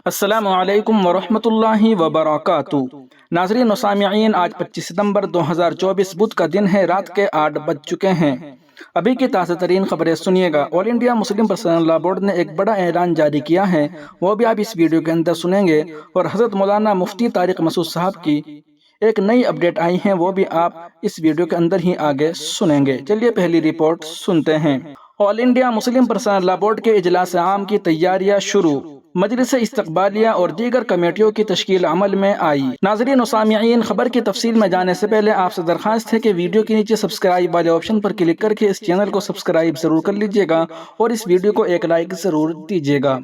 السلام علیکم ورحمۃ اللہ وبرکاتہ۔ ناظرین و سامعین، آج 25 ستمبر 2024 بدھ کا دن ہے، رات کے 8 بج چکے ہیں۔ ابھی کی تازہ ترین خبریں سنیے گا۔ آل انڈیا مسلم پرسنل لا بورڈ نے ایک بڑا اعلان جاری کیا ہے، وہ بھی آپ اس ویڈیو کے اندر سنیں گے، اور حضرت مولانا مفتی طارق مسعود صاحب کی ایک نئی اپڈیٹ آئی ہے، وہ بھی آپ اس ویڈیو کے اندر ہی آگے سنیں گے۔ چلیے پہلی رپورٹ سنتے ہیں۔ آل انڈیا مسلم پرسنل لا بورڈ کے اجلاس عام کی تیاریاں شروع، مجلس استقبالیہ اور دیگر کمیٹیوں کی تشکیل عمل میں آئی۔ ناظرین و سامعین، خبر کی تفصیل میں جانے سے پہلے آپ سے درخواست ہے کہ ویڈیو کے نیچے سبسکرائب والے آپشن پر کلک کر کے اس چینل کو سبسکرائب ضرور کر لیجئے گا اور اس ویڈیو کو ایک لائک ضرور دیجئے گا۔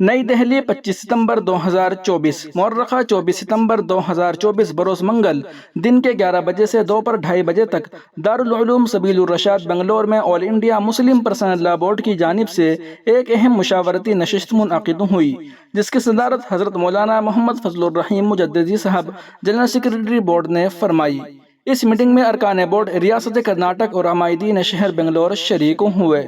نئی دہلی، 25 ستمبر 2024 مورخہ 24 ستمبر 2024 بروز منگل دن کے 11 بجے سے دوپہر 2:30 بجے تک دارالعلوم سبیل الرشاد بنگلور میں آل انڈیا مسلم پرسنل لا بورڈ کی جانب سے ایک اہم مشاورتی نشست منعقد ہوئی، جس کی صدارت حضرت مولانا محمد فضل الرحیم مجددی صاحب جنرل سیکریٹری بورڈ نے فرمائی۔ اس میٹنگ میں ارکان بورڈ ریاست کرناٹک اور عمائدین شہر بنگلور شریک ہوئے۔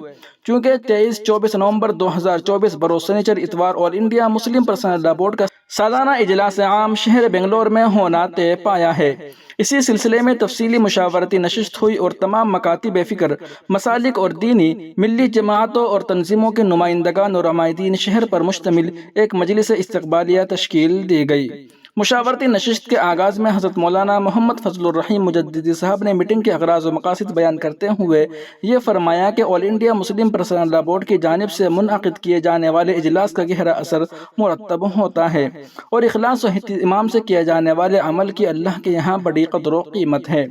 چونکہ 23-24 نومبر 2024 بروز سنیچر اتوار آل انڈیا مسلم پرسنل لا بورڈ کا سالانہ اجلاس عام شہر بنگلور میں ہونا طے پایا ہے، اسی سلسلے میں تفصیلی مشاورتی نشست ہوئی اور تمام مکاتب فکر، مسالک اور دینی ملی جماعتوں اور تنظیموں کے نمائندگان اور عمائدین شہر پر مشتمل ایک مجلس استقبالیہ تشکیل دی گئی۔ مشاورتی نشست کے آغاز میں حضرت مولانا محمد فضل الرحیم مجددی صاحب نے میٹنگ کے اغراض و مقاصد بیان کرتے ہوئے یہ فرمایا کہ آل انڈیا مسلم پرسنل لا بورڈ کی جانب سے منعقد کیے جانے والے اجلاس کا گہرا اثر مرتب ہوتا ہے اور اخلاص و اہتمام سے کیے جانے والے عمل کی اللہ کے یہاں بڑی قدر و قیمت ہے۔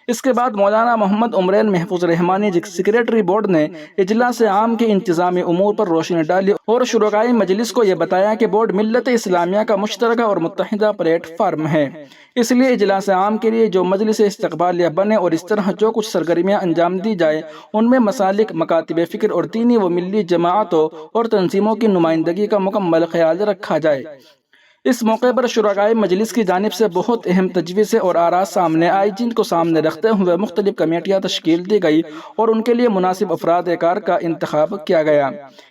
اس کے بعد مولانا محمد عمرین محفوظ رحمانی سیکریٹری بورڈ نے اجلاس عام کے انتظامی امور پر روشنی ڈالی اور شرکائے مجلس کو یہ بتایا کہ بورڈ ملت اسلامیہ کا مشترکہ اور متحدہ پلیٹ فارم ہے، اس لیے اجلاس عام کے لیے جو مجلس استقبالیہ بنے اور اس طرح جو کچھ سرگرمیاں انجام دی جائے ان میں مسالک، مکاتب فکر اور دینی و ملی جماعتوں اور تنظیموں کی نمائندگی کا مکمل خیال رکھا جائے۔ اس موقع پر شرکائے مجلس کی جانب سے بہت اہم تجویزیں اور آراء سامنے آئی، جن کو سامنے رکھتے ہوئے مختلف کمیٹیاں تشکیل دی گئی اور ان کے لیے مناسب افراد کار کا انتخاب کیا گیا۔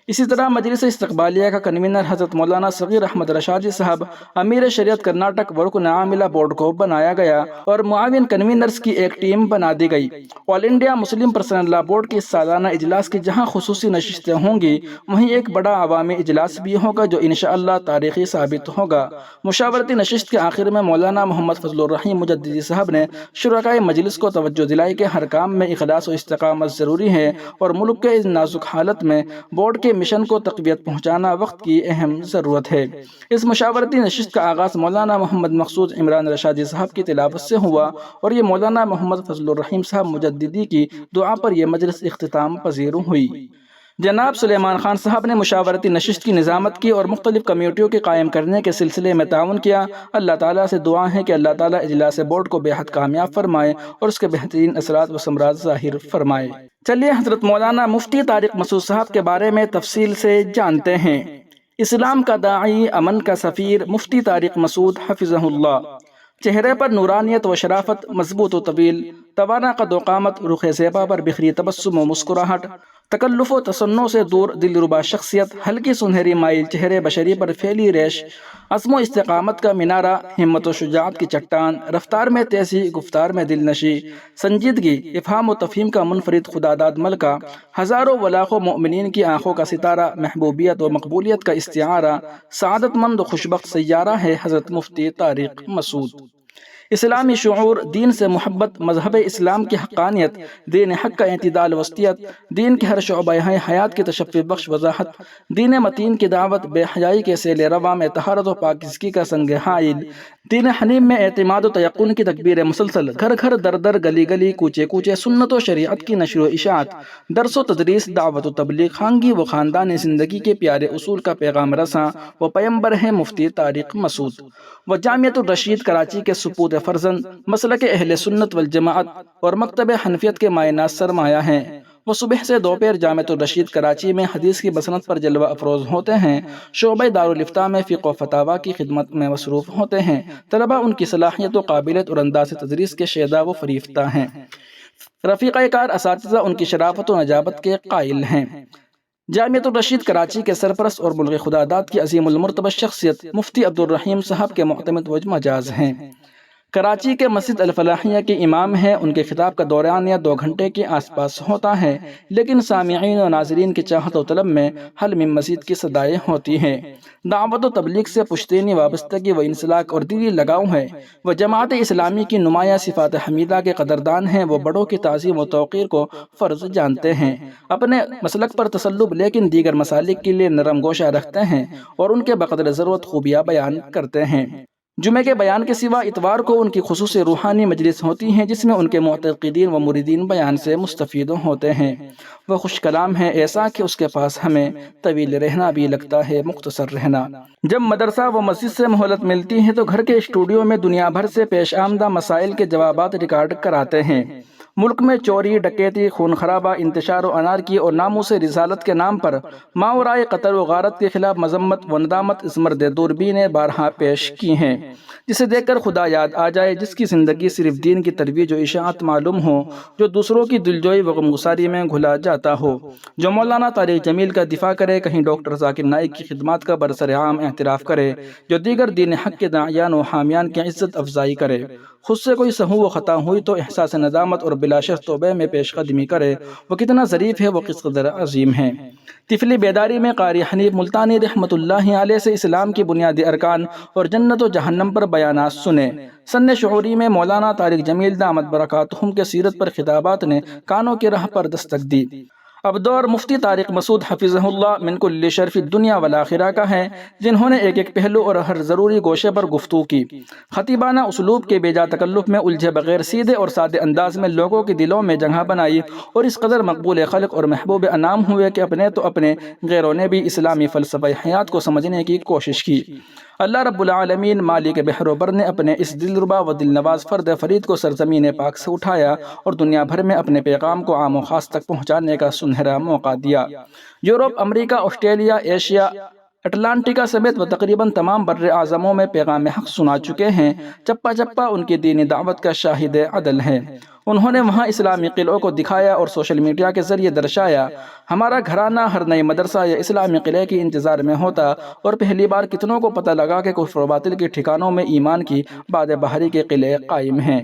اسی طرح مجلس استقبالیہ کا کنوینر حضرت مولانا صغیر احمد رشادی صاحب امیر شریعت کرناٹک ورکن عاملہ بورڈ کو بنایا گیا اور معاون کنوینرز کی ایک ٹیم بنا دی گئی۔ آل انڈیا مسلم پرسنل لا بورڈ کے سالانہ اجلاس کی جہاں خصوصی نشستیں ہوں گی، وہیں ایک بڑا عوامی اجلاس بھی ہوگا جو انشاءاللہ تاریخی ثابت ہوگا۔ مشاورتی نشست کے آخر میں مولانا محمد فضل الرحیم مجددی صاحب نے شرکائے مجلس کو توجہ دلائی کہ ہر کام میں اخلاص و استقامت ضروری ہے اور ملک کے اس نازک حالت میں بورڈ کے مشن کو تقویت پہنچانا وقت کی اہم ضرورت ہے۔ اس مشاورتی نشست کا آغاز مولانا محمد مقصود عمران رشادی صاحب کی تلاوت سے ہوا اور یہ مولانا محمد فضل الرحیم صاحب مجددی کی دعا پر یہ مجلس اختتام پذیر ہوئی۔ جناب سلیمان خان صاحب نے مشاورتی نشست کی نظامت کی اور مختلف کمیٹیوں کے قائم کرنے کے سلسلے میں تعاون کیا۔ اللہ تعالیٰ سے دعا ہے کہ اللہ تعالیٰ اجلاس بورڈ کو بے حد کامیاب فرمائے اور اس کے بہترین اثرات و ثمرات ظاہر فرمائے۔ چلیے حضرت مولانا مفتی طارق مسعود صاحب کے بارے میں تفصیل سے جانتے ہیں۔ اسلام کا داعی، امن کا سفیر، مفتی طارق مسعود حفظہ اللہ۔ چہرے پر نورانیت و شرافت، مضبوط و طویل، توانا قد و قامت، رخ زیبا پر بکھری تبسم و مسکراہٹ، تکلف و تصنع سے دور دلربا شخصیت، ہلکی سنہری مائل چہرے بشری پر پھیلی ریش، عزم و استقامت کا مینارہ، ہمت و شجاعت کی چٹان، رفتار میں تیزی، گفتار میں دل نشی، سنجیدگی، افہام و تفہیم کا منفرد خداداد ملکہ، ہزاروں و لاکھوں مومنین کی آنکھوں کا ستارہ، محبوبیت و مقبولیت کا استعارہ، سعادت مند و خوشبخت سیارہ ہے حضرت مفتی طارق مسعود۔ اسلامی شعور، دین سے محبت، مذہب اسلام کی حقانیت، دین حق کا اعتدال وسطیت، دین کے ہر شعبہ حیات کی تشفی بخش وضاحت، دین متین کی دعوت، بے حیائی کے سیل رواں میں طہارت و پاکیزگی کا سنگ حائل، دین حنیف میں اعتماد و تیقن کی تکبیر مسلسل، گھر گھر در در گلی گلی کوچے کوچے سنت و شریعت کی نشر و اشاعت، درس و تدریس، دعوت و تبلیغ، خانگی و خاندان زندگی کے پیارے اصول کا پیغام رساں و پیمبر ہے مفتی طارق مسعود۔ وہ جامعۃ الرشید کراچی کے سپوت فرزند، مسلک اہل سنت والجماعت اور مکتب حنفیت کے مائنات سرمایہ ہیں۔ وہ صبح سے دوپہر جامعۃ الرشید کراچی میں حدیث کی بصنت پر جلوہ افروز ہوتے ہیں، شعبہ دارالافتاء میں فقہ و فتاویٰ کی خدمت میں مصروف ہوتے ہیں، طلبہ ان کی صلاحیت و قابلیت اور انداز تدریس کے شیدا و فریفتہ ہیں، رفیقہ کار اساتذہ ان کی شرافت و نجابت کے قائل ہیں۔ جامعۃ الرشید کراچی کے سرپرست اور ملک خدا داد کی عظیم المرتبہ شخصیت مفتی عبدالرحیم صاحب کے معتمد و مجاز ہیں۔ کراچی کے مسجد الفلاحیہ کے امام ہیں۔ ان کے خطاب کا دورانیہ 2 گھنٹے کے آس پاس ہوتا ہے، لیکن سامعین و ناظرین کی چاہت و طلب میں حل من مزید کی صدائیں ہوتی ہیں۔ دعوت و تبلیغ سے پشتینی وابستگی و انسلاک اور دلی لگاؤ ہے۔ وہ جماعت اسلامی کی نمایاں صفات حمیدہ کے قدردان ہیں۔ وہ بڑوں کی تعظیم و توقیر کو فرض جانتے ہیں، اپنے مسلک پر تسلب لیکن دیگر مسالک کے لیے نرم گوشہ رکھتے ہیں اور ان کے بقدر ضرورت خوبیاں بیان کرتے ہیں۔ جمعے کے بیان کے سوا اتوار کو ان کی خصوصی روحانی مجلس ہوتی ہیں، جس میں ان کے معتقدین و مریدین بیان سے مستفید ہوتے ہیں۔ وہ خوش کلام ہے، ایسا کہ اس کے پاس ہمیں طویل رہنا بھی لگتا ہے مختصر رہنا۔ جب مدرسہ و مسجد سے مہلت ملتی ہے تو گھر کے اسٹوڈیو میں دنیا بھر سے پیش آمدہ مسائل کے جوابات ریکارڈ کراتے ہیں۔ ملک میں چوری، ڈکیتی، خون خرابہ، انتشار و انارکی اور ناموس رسالت کے نام پر ماورائے قتل و غارت کے خلاف مذمت و ندامت اس مرد دوربین نے بارہا پیش کی ہیں، جسے دیکھ کر خدا یاد آ جائے، جس کی زندگی صرف دین کی ترویج و اشاعت معلوم ہو، جو دوسروں کی دلجوئی و غمگساری میں گھلا جاتا ہو، جو مولانا طارق جمیل کا دفاع کرے، کہیں ڈاکٹر ذاکر نائک کی خدمات کا برسر عام اعتراف کرے، جو دیگر دین حق کے داعیان و حامیان کی عزت افزائی کرے، خود سے کوئی سہو و خطا ہوئی تو احساس ندامت اور بلا شک توبہ میں پیش قدمی کرے، وہ کتنا ظریف ہے، وہ کس قدر عظیم ہے۔ طفلی بیداری میں قاری حنیف ملتانی رحمۃ اللہ علیہ سے اسلام کی بنیادی ارکان اور جنت و جہنم پر بیانات سنے۔ سن شعوری میں مولانا طارق جمیل دامت برکاتہم کے سیرت پر خطابات نے کانوں کی راہ پر دستک دی۔ اب دور مفتی طارق مسعود حفظہ اللہ من کل شرف الدنیا والآخرہ کا ہے، جنہوں نے ایک ایک پہلو اور ہر ضروری گوشے پر گفتگو کی۔ خطیبانہ اسلوب کے بے جا تکلف میں الجھے بغیر سیدھے اور سادے انداز میں لوگوں کے دلوں میں جگہ بنائی اور اس قدر مقبول خلق اور محبوب انام ہوئے کہ اپنے تو اپنے غیروں نے بھی اسلامی فلسفہ حیات کو سمجھنے کی کوشش کی۔ اللہ رب العالمین مالک بحر و بر نے اپنے اس دلربا و دل نواز فرد فرید کو سرزمین پاک سے اٹھایا اور دنیا بھر میں اپنے پیغام کو عام و خاص تک پہنچانے کا سنہرا موقع دیا۔ یورپ، امریکہ، آسٹریلیا، ایشیا، اٹلانٹکا سمیت وہ تقریباً تمام بر اعظموں میں پیغام حق سنا چکے ہیں۔ چپا چپا ان کی دینی دعوت کا شاہد عدل ہے۔ انہوں نے وہاں اسلامی قلعوں کو دکھایا اور سوشل میڈیا کے ذریعے درشایا۔ ہمارا گھرانہ ہر نئے مدرسہ یا اسلامی قلعے کے انتظار میں ہوتا اور پہلی بار کتنوں کو پتہ لگا کہ کفر و باطل کے ٹھکانوں میں ایمان کی باد بہاری کے قلعے قائم ہیں۔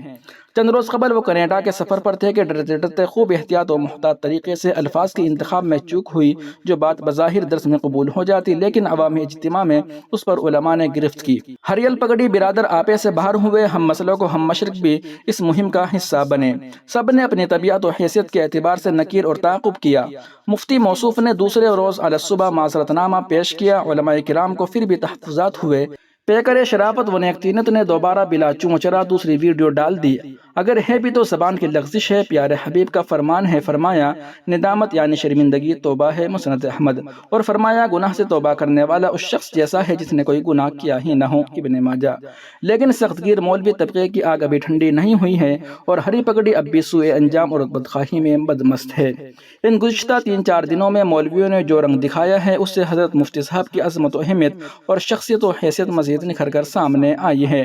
چند روز قبل وہ کینیڈا کے سفر پر تھے کہ ڈرتے ڈرتے خوب احتیاط و محتاط طریقے سے الفاظ کے انتخاب میں چوک ہوئی، جو بات بظاہر درس میں قبول ہو جاتی لیکن عوامی اجتماع میں اس پر علماء نے گرفت کی۔ ہریل پگڑی برادر آپے سے باہر ہوئے، ہم مسلک و ہم مشرق بھی اس مہم کا حصہ بنے۔ سب نے اپنی طبیعت و حیثیت کے اعتبار سے نکیر اور تعاقب کیا۔ مفتی موصوف نے دوسرے روز علی الصبح معذرت نامہ پیش کیا۔ علماء کرام کو پھر بھی تحفظات ہوئے۔ پیکر شرافت و نیکتینت نے دوبارہ بلا چونچرا دوسری ویڈیو ڈال دی۔ اگر ہے بھی تو زبان کی لغزش ہے، پیارے حبیب کا فرمان ہے، فرمایا ندامت یعنی شرمندگی توبہ ہے، مسند احمد، اور فرمایا گناہ سے توبہ کرنے والا اس شخص جیسا ہے جس نے کوئی گناہ کیا ہی نہ ہو، ابن ماجہ۔ لیکن سخت گیر مولوی طبقے کی آگ ابھی ٹھنڈی نہیں ہوئی ہے اور ہری پگڑی اب بھی سوء انجام اور بدخواہی میں بدمست ہے۔ ان گزشتہ 3-4 دنوں میں مولویوں نے جو رنگ دکھایا ہے اس سے حضرت مفتی صاحب کی عظمت و اہمیت اور شخصیت و حیثیت مزید نکھر کر سامنے آئی ہے۔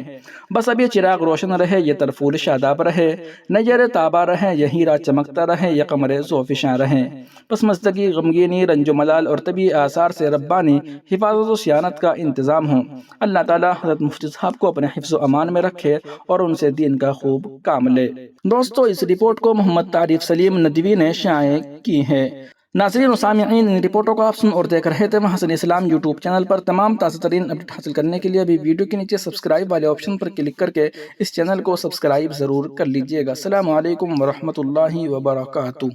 بس اب یہ چراغ روشن رہے، یہ طرفول شاداب رہے، نیر تابہ رہے، یہ ہیرا چمکتا رہے، یہ قمر ذوفشاں رہے۔ پس مزدگی، غمگینی، رنج و ملال اور طبعی آثار سے ربانی حفاظت و صیانت کا انتظام ہو۔ اللہ تعالیٰ حضرت مفتی صاحب کو اپنے حفظ و امان میں رکھے اور ان سے دین کا خوب کام لے۔ دوستو، اس رپورٹ کو محمد طارق سلیم ندوی نے شائع کی ہے۔ ناظرین و سامعین، ان رپورٹوں کو آپ سن اور دیکھ رہے تھے حسن اسلام یوٹیوب چینل پر۔ تمام تازہ ترین اپڈیٹ حاصل کرنے کے لیے ابھی ویڈیو کے نیچے سبسکرائب والے آپشن پر کلک کر کے اس چینل کو سبسکرائب ضرور کر لیجئے گا۔ السلام علیکم ورحمۃ اللہ وبرکاتہ۔